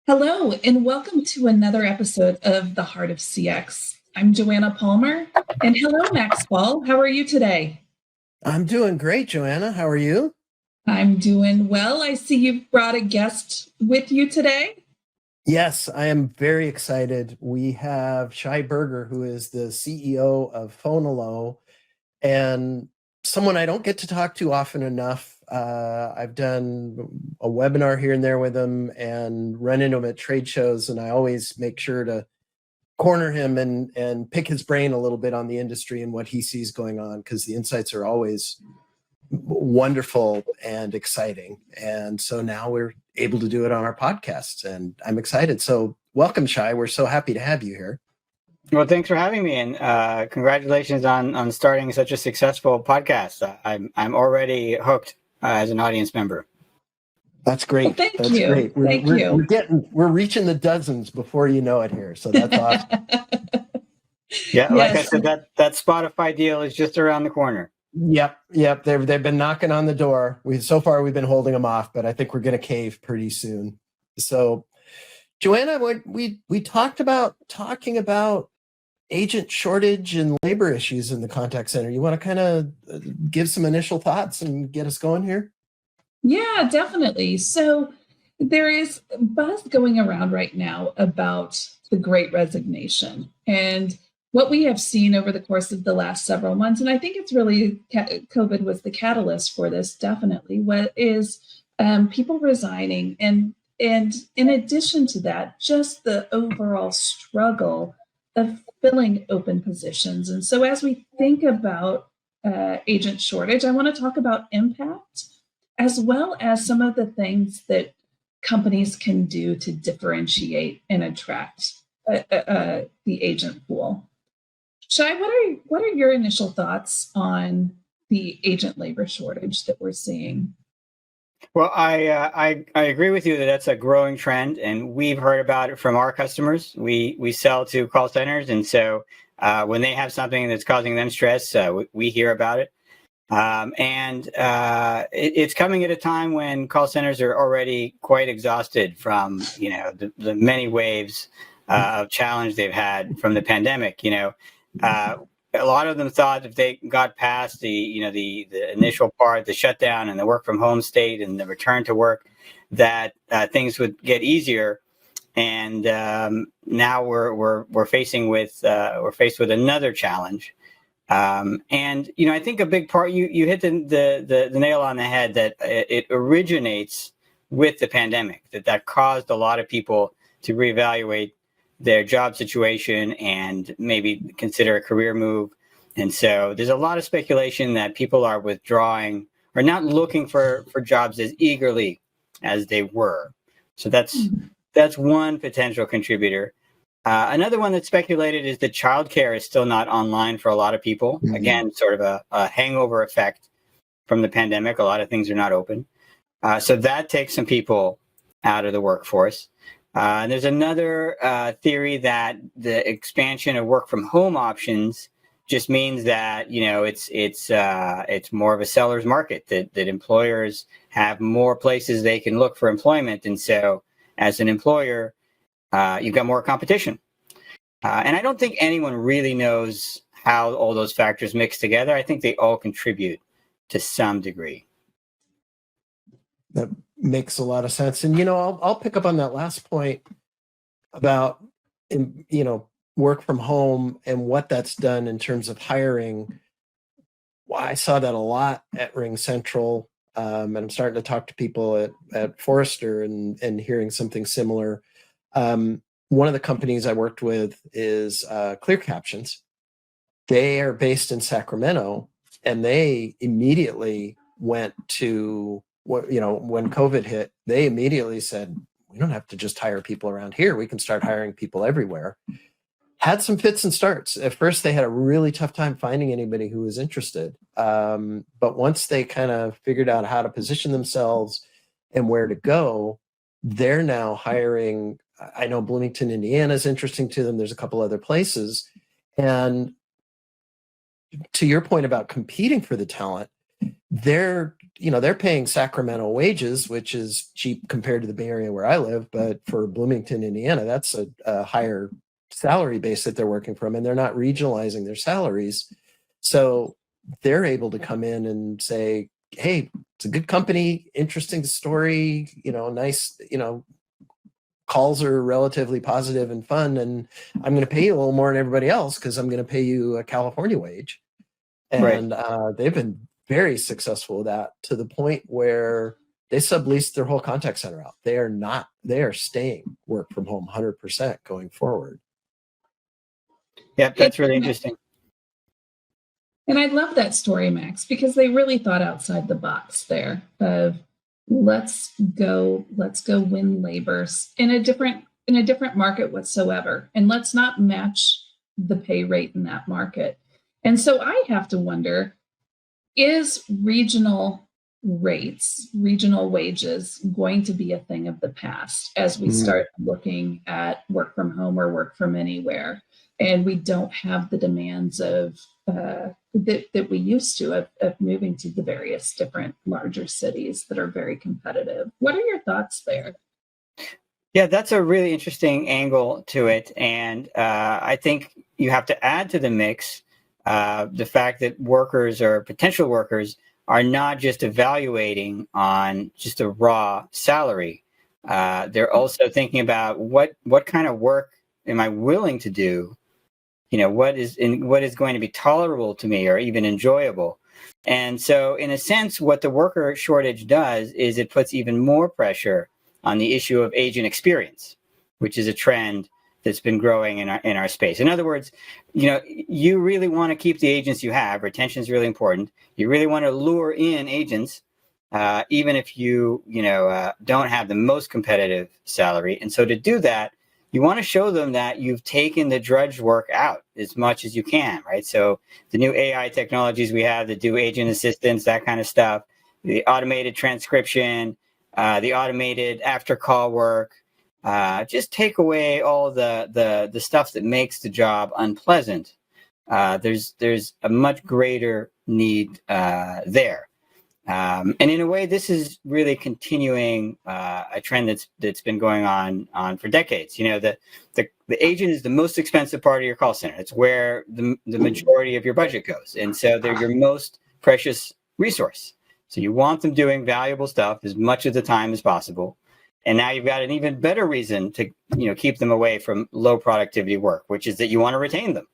Hello, and welcome to another episode of The Heart of CX. I'm Joanna Palmer, and hello, Max Ball. How are you today? I'm doing great, Joanna. How are you? I'm doing well. I see you've brought a guest with you today. Yes, I am very excited. We have Shai Berger, who is the CEO of Fonolo, and someone I don't get to talk to often enough. I've done a webinar here and there with him and run into him at trade shows, and I always make sure to corner him and pick his brain a little bit on the industry and what he sees going on, because the insights are always wonderful and exciting. And so now we're able to do it on our podcasts, and I'm excited. So welcome, Shai. We're so happy to have you here. Well, thanks for having me, and congratulations on starting such a successful podcast. I'm already hooked as an audience member. That's great. Well, thank that's you. great. We're reaching the dozens before you know it here. So that's awesome. Yeah, like I said, that Spotify deal is just around the corner. Yep. They've been knocking on the door. So far we've been holding them off, but I think we're going to cave pretty soon. So, Joanna, we talked about talking about agent shortage and labor issues in the contact center. You want to kind of give some initial thoughts and get us going here? Yeah, definitely. So there is buzz going around right now about the Great Resignation and what we have seen over the course of the last several months. And I think it's really COVID was the catalyst for this, definitely. What is people resigning, and in addition to that, just the overall struggle of filling open positions. And so as we think about agent shortage, I want to talk about impact as well as some of the things that companies can do to differentiate and attract the agent pool. Shai, what are your initial thoughts on the agent labor shortage that we're seeing? Well, I agree with you that that's a growing trend, and we've heard about it from our customers. We sell to call centers, and so when they have something that's causing them stress, we hear about it. It's coming at a time when call centers are already quite exhausted from the many waves of challenge they've had from the pandemic. A lot of them thought if they got past the initial part, the shutdown and the work from home state and the return to work, that things would get easier. And now we're faced with another challenge. I think a big part, you hit the nail on the head, that it originates with the pandemic, that caused a lot of people to reevaluate their job situation and maybe consider a career move. And so there's a lot of speculation that people are withdrawing or not looking for jobs as eagerly as they were. So that's one potential contributor. Another one that's speculated is that childcare is still not online for a lot of people. Mm-hmm. Again, sort of a hangover effect from the pandemic. A lot of things are not open. So that takes some people out of the workforce. And there's another theory that the expansion of work from home options just means that it's more of a seller's market, that employers have more places they can look for employment, and so as an employer, you've got more competition. And I don't think anyone really knows how all those factors mix together. I think they all contribute to some degree. That makes a lot of sense. And, I'll pick up on that last point about, work from home and what that's done in terms of hiring. Well, I saw that a lot at Ring Central. And I'm starting to talk to people at Forrester and hearing something similar. One of the companies I worked with is Clear Captions. They are based in Sacramento, and they immediately went to when COVID hit, they immediately said, we don't have to just hire people around here. We can start hiring people everywhere. Had some fits and starts. At first, they had a really tough time finding anybody who was interested. But once they kind of figured out how to position themselves and where to go, they're now hiring. I know Bloomington, Indiana is interesting to them. There's a couple other places. And to your point about competing for the talent, they're they're paying Sacramento wages, which is cheap compared to the Bay Area where I live. But for Bloomington, Indiana, that's a higher salary base that they're working from, and they're not regionalizing their salaries. So they're able to come in and say, hey, it's a good company, interesting story, nice, calls are relatively positive and fun, and I'm going to pay you a little more than everybody else because I'm going to pay you a California wage. And they've been very successful with that, to the point where they subleased their whole contact center out. They are staying work from home 100% going forward. Yeah, that's really interesting. And I love that story, Max, because they really thought outside the box there of let's go win labors in a different market whatsoever. And let's not match the pay rate in that market. And so I have to wonder, is regional wages going to be a thing of the past as we start looking at work from home or work from anywhere? And we don't have the demands of that we used to of moving to the various different larger cities that are very competitive. What are your thoughts there? Yeah, that's a really interesting angle to it. And I think you have to add to the mix the fact that workers or potential workers are not just evaluating on just a raw salary. They're also thinking about what kind of work am I willing to do? What is going to be tolerable to me or even enjoyable. And so in a sense, what the worker shortage does is it puts even more pressure on the issue of agent experience, which is a trend that's been growing in our space. In other words, you really want to keep the agents you have. Retention is really important. You really want to lure in agents, even if you don't have the most competitive salary. And so to do that, you want to show them that you've taken the drudge work out as much as you can, right? So the new AI technologies we have that do agent assistance, that kind of stuff, the automated transcription, the automated after call work, just take away all the stuff that makes the job unpleasant. There's a much greater need there. And in a way, this is really continuing a trend that's been going on for decades. The agent is the most expensive part of your call center. It's where the majority of your budget goes. And so they're your most precious resource. So you want them doing valuable stuff as much of the time as possible. And now you've got an even better reason to keep them away from low productivity work, which is that you want to retain them.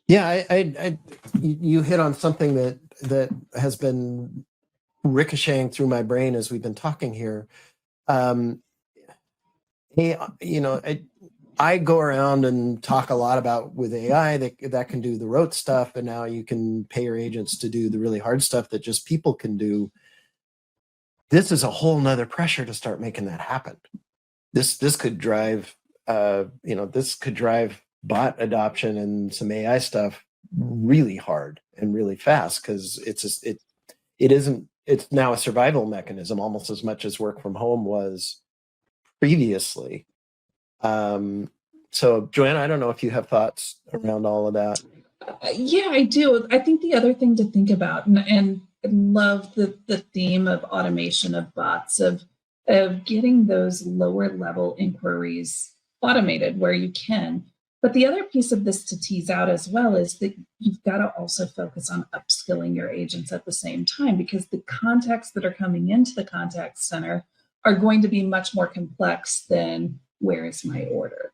Yeah, you hit on something that has been ricocheting through my brain as we've been talking here. I go around and talk a lot about with AI that can do the rote stuff, and now you can pay your agents to do the really hard stuff that just people can do. This is a whole nother pressure to start making that happen. This could drive bot adoption and some AI stuff really hard and really fast, because it's now a survival mechanism almost as much as work from home was previously. So Joanna, I don't know if you have thoughts around all of that. Yeah, I do. I think the other thing to think about, and I love the theme of automation of bots, of getting those lower level inquiries automated where you can. But the other piece of this to tease out as well is that you've got to also focus on upskilling your agents at the same time, because the contacts that are coming into the contact center are going to be much more complex than where is my order.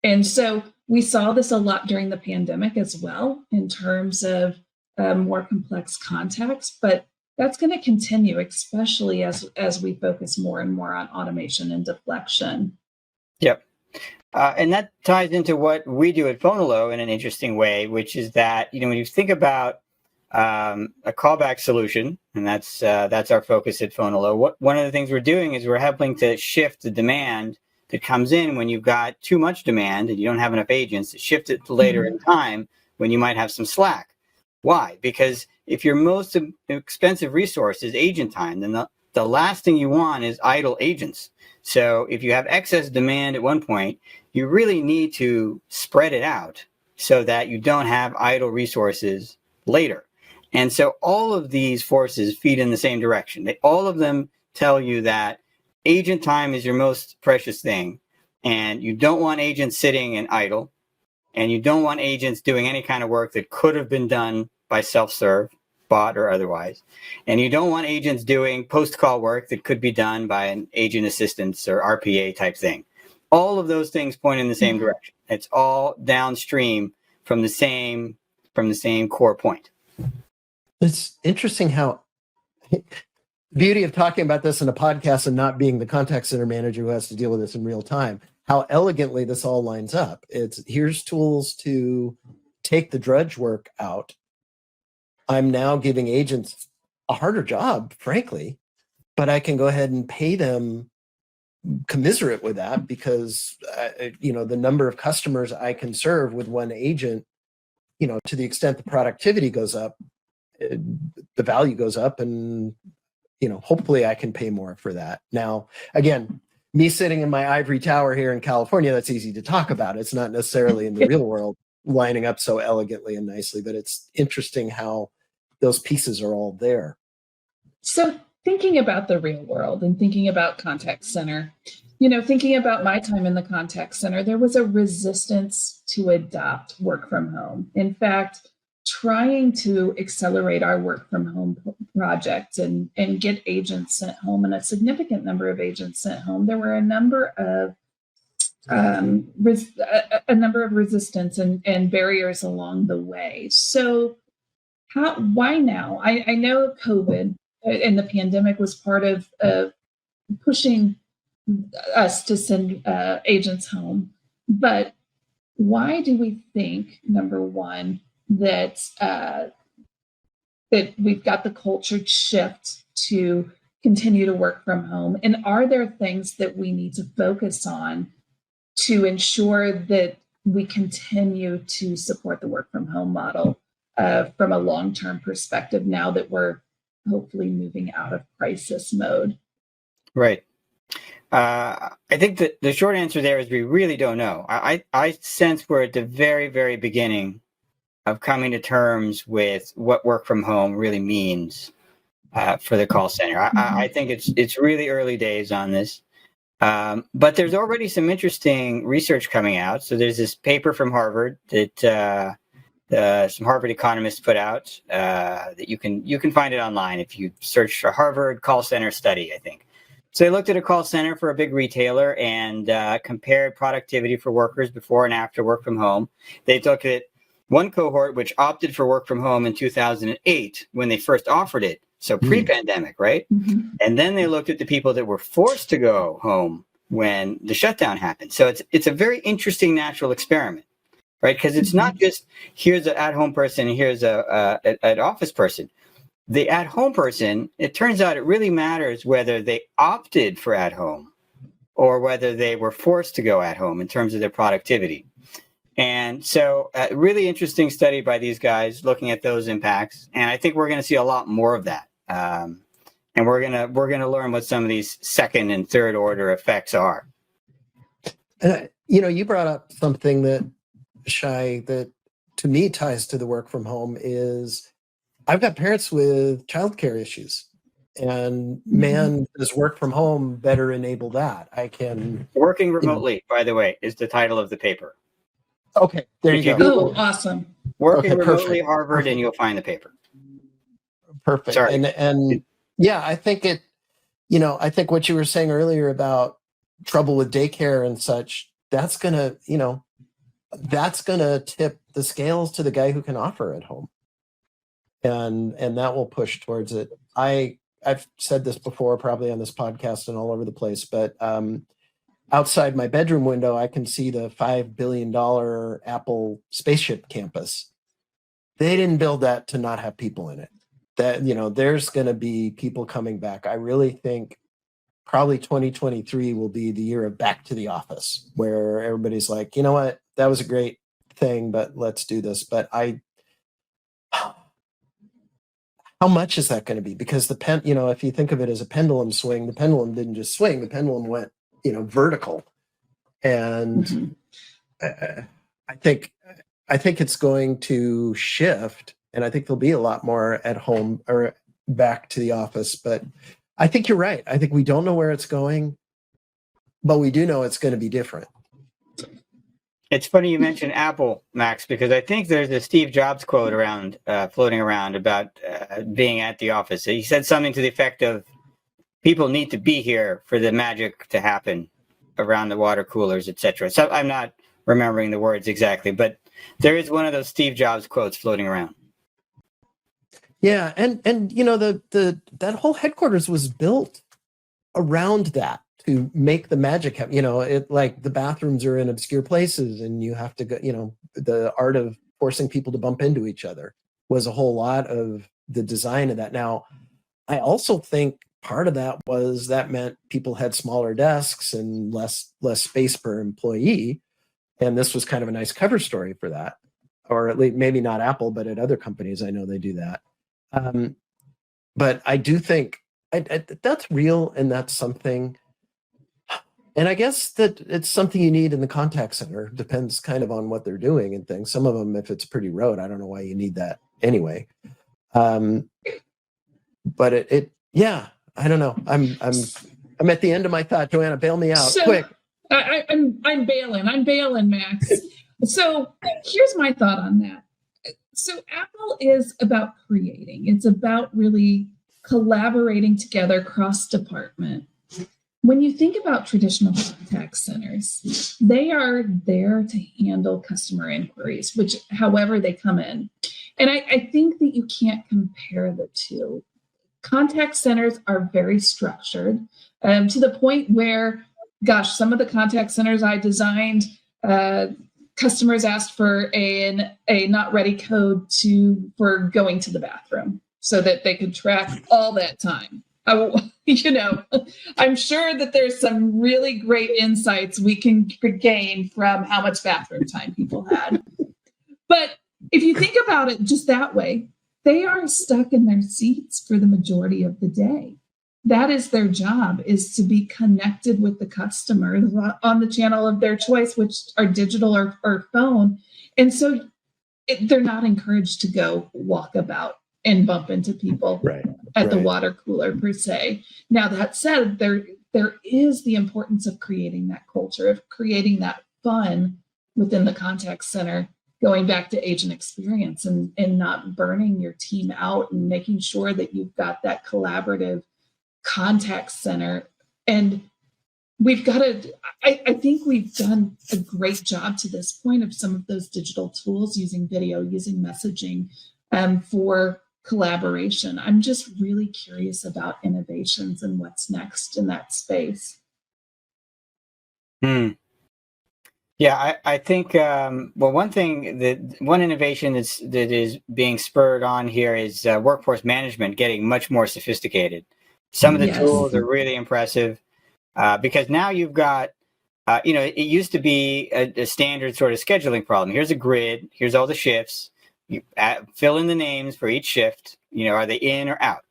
And so we saw this a lot during the pandemic as well in terms of more complex contacts, but that's going to continue, especially as we focus more and more on automation and deflection. Yep. And that ties into what we do at Fonolo in an interesting way, which is that, when you think about a callback solution, and that's our focus at Fonolo, one of the things we're doing is we're helping to shift the demand that comes in when you've got too much demand and you don't have enough agents, to shift it to later in time when you might have some slack. Why? Because if your most expensive resource is agent time, then the last thing you want is idle agents. So if you have excess demand at one point, you really need to spread it out so that you don't have idle resources later. And so all of these forces feed in the same direction. All of them tell you that agent time is your most precious thing, and you don't want agents sitting and idle, and you don't want agents doing any kind of work that could have been done by self-serve, bot or otherwise. And you don't want agents doing post-call work that could be done by an agent assistance or RPA type thing. All of those things point in the same direction. It's all downstream from the same core point. It's interesting how the beauty of talking about this in a podcast and not being the contact center manager who has to deal with this in real time, how elegantly this all lines up. It's here's tools to take the drudge work out. I'm now giving agents a harder job, frankly, but I can go ahead and pay them commiserate with that because, the number of customers I can serve with one agent, to the extent the productivity goes up, the value goes up, and, hopefully I can pay more for that. Now, again, me sitting in my ivory tower here in California, that's easy to talk about. It's not necessarily in the real world lining up so elegantly and nicely, but it's interesting how those pieces are all there. So thinking about the real world and thinking about contact center, thinking about my time in the contact center, there was a resistance to adopt work from home. In fact, trying to accelerate our work from home project and get agents sent home, and a significant number of agents sent home, there were a number of resistance and barriers along the way. So why now? I know COVID and the pandemic was part of pushing us to send agents home, but why do we think, number one, that we've got the culture shift to continue to work from home? And are there things that we need to focus on to ensure that we continue to support the work from home model from a long-term perspective now that we're hopefully moving out of crisis mode? Right. I think that the short answer there is we really don't know. I sense we're at the very, very beginning of coming to terms with what work from home really means for the call center. I think it's really early days on this. But there's already some interesting research coming out. So there's this paper from Harvard that some Harvard economists put out that you can find it online if you search for Harvard call center study, I think. So they looked at a call center for a big retailer and compared productivity for workers before and after work from home. They looked at one cohort which opted for work from home in 2008 when they first offered it. So pre-pandemic, right? Mm-hmm. And then they looked at the people that were forced to go home when the shutdown happened. So it's a very interesting natural experiment, right? Because it's not just here's an at-home person and here's an office person. The at-home person, it turns out it really matters whether they opted for at-home or whether they were forced to go at home in terms of their productivity. And so a really interesting study by these guys looking at those impacts. And I think we're going to see a lot more of that. And we're going to learn what some of these second and third order effects are. And you brought up something that, Shai, that to me ties to the work from home is I've got parents with childcare issues, and man, does work from home better enable that. I can working remotely, by the way, is the title of the paper. Okay, there you go. Google, awesome. Working remotely, Harvard, and you'll find the paper. Perfect. Sorry. And yeah, I think I think what you were saying earlier about trouble with daycare and such, that's gonna tip the scales to the guy who can offer at home. And that will push towards it. I've said this before, probably on this podcast and all over the place, but outside my bedroom window, I can see the $5 billion Apple spaceship campus. They didn't build that to not have people in it. That, there's going to be people coming back. I really think probably 2023 will be the year of back to the office, where everybody's like, you know what, that was a great thing, but let's do this. But how much is that going to be? Because if you think of it as a pendulum swing, the pendulum didn't just swing, the pendulum went, vertical. And I think it's going to shift And I think there'll be a lot more at home or back to the office. But I think you're right. I think we don't know where it's going, but we do know it's going to be different. It's funny you mentioned Apple, Max, because I think there's a Steve Jobs quote floating around about being at the office. He said something to the effect of, people need to be here for the magic to happen around the water coolers, etc. So I'm not remembering the words exactly, but there is one of those Steve Jobs quotes floating around. Yeah, and that whole headquarters was built around that to make the magic happen. It, like, the bathrooms are in obscure places and you have to go, the art of forcing people to bump into each other was a whole lot of the design of that. Now, I also think part of that was that meant people had smaller desks and less space per employee. And this was kind of a nice cover story for that. Or at least maybe not Apple, but at other companies, I know they do that. But I do think that's real, and that's something. And I guess that it's something you need in the contact center. Depends kind of on what they're doing and things. Some of them, if it's pretty rote, I don't know why you need that anyway. But yeah, I don't know. I'm at the end of my thought. Joanna, bail me out quick. I'm bailing, Max. So here's my thought on that. So Apple is about creating. It's about really collaborating together cross-department. When you think about traditional contact centers, they are there to handle customer inquiries, which however they come in. And I think that you can't compare the two. Contact centers are very structured to the point where, gosh, some of the contact centers I designed, customers asked for a not ready code for going to the bathroom so that they could track all that time. I'm sure that there's some really great insights we can gain from how much bathroom time people had. But if you think about it just that way, they are stuck in their seats for the majority of the day. That is their job, is to be connected with the customer on the channel of their choice, which are digital or phone. And so they're not encouraged to go walk about and bump into people at the water cooler per se. Now, that said, there is the importance of creating that culture, of creating that fun within the contact center, going back to agent experience and not burning your team out and making sure that you've got that collaborative contact center. And we've got to, I think we've done a great job to this point of some of those digital tools, using video, using messaging for collaboration. I'm just really curious about innovations and what's next in that space. Yeah, I think, one innovation that is being spurred on here is workforce management getting much more sophisticated. Some of the tools are really impressive because now you've got, it used to be a standard sort of scheduling problem. Here's a grid. Here's all the shifts. You fill in the names for each shift. Are they in or out?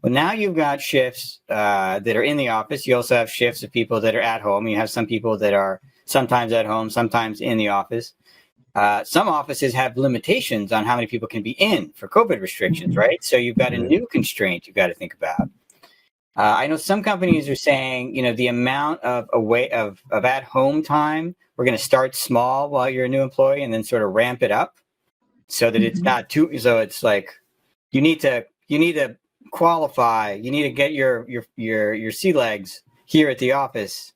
Well, now you've got shifts that are in the office. You also have shifts of people that are at home. You have some people that are sometimes at home, sometimes in the office. Some offices have limitations on how many people can be in for COVID restrictions, right? So you've got a new constraint you've got to think about. I know some companies are saying, the amount of at-home time, we're going to start small while you're a new employee and then sort of ramp it up so that it's not too. So it's like you need to qualify. You need to get your sea legs here at the office,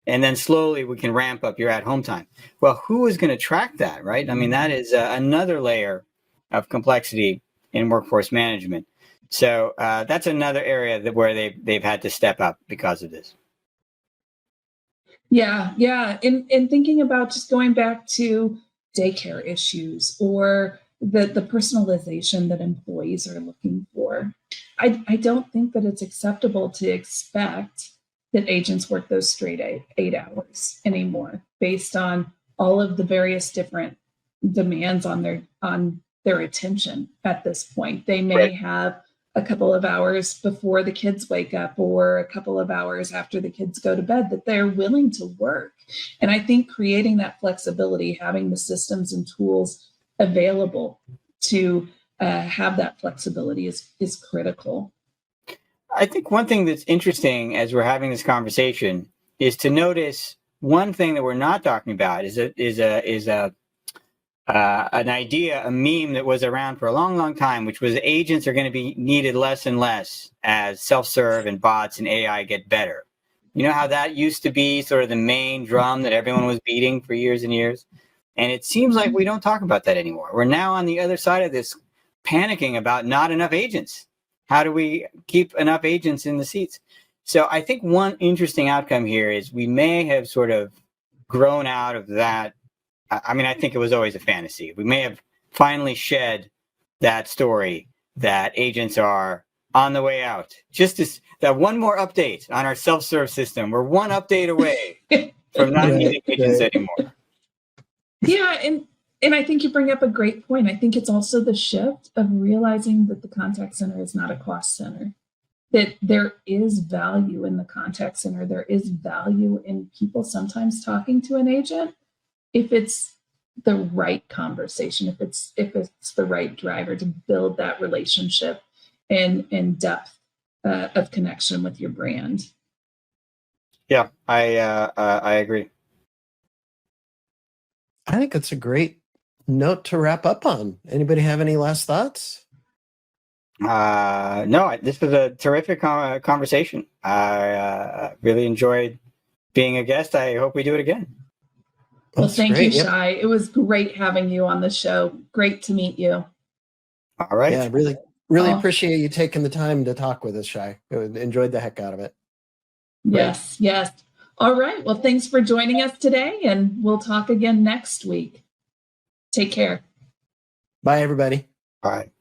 and then slowly we can ramp up your at-home time. Well, who is going to track that, right? I mean, that is another layer of complexity in workforce management. So that's another area where they've had to step up because of this. Yeah. And thinking about just going back to daycare issues or the personalization that employees are looking for. I don't think that it's acceptable to expect that agents work those straight 8 hours anymore based on all of the various different demands on their attention at this point. They may have a couple of hours before the kids wake up or a couple of hours after the kids go to bed that they're willing to work. And I think creating that flexibility, having the systems and tools available to have that flexibility is critical. I think one thing that's interesting as we're having this conversation is to notice one thing that we're not talking about is an idea, a meme that was around for a long, long time, which was agents are going to be needed less and less as self-serve and bots and AI get better. You know how that used to be sort of the main drum that everyone was beating for years and years? And it seems like we don't talk about that anymore. We're now on the other side of this, panicking about not enough agents. How do we keep enough agents in the seats? So I think one interesting outcome here is we may have sort of grown out of that. I mean, I think it was always a fantasy. We may have finally shed that story that agents are on the way out. Just that one more update on our self-serve system. We're one update away from not needing agents anymore. Yeah, and I think you bring up a great point. I think it's also the shift of realizing that the contact center is not a cost center, that there is value in the contact center. There is value in people sometimes talking to an agent if it's the right conversation, if it's the right driver to build that relationship and depth of connection with your brand. Yeah, I agree. I think it's a great note to wrap up on. Anybody have any last thoughts? No, this was a terrific conversation. I really enjoyed being a guest. I hope we do it again. Well, thank you, Shai. It was great having you on the show. Great to meet you. All right. Yeah, really appreciate you taking the time to talk with us, Shai. Enjoyed the heck out of it. Yes, yes. All right. Well, thanks for joining us today, and we'll talk again next week. Take care. Bye, everybody. Bye.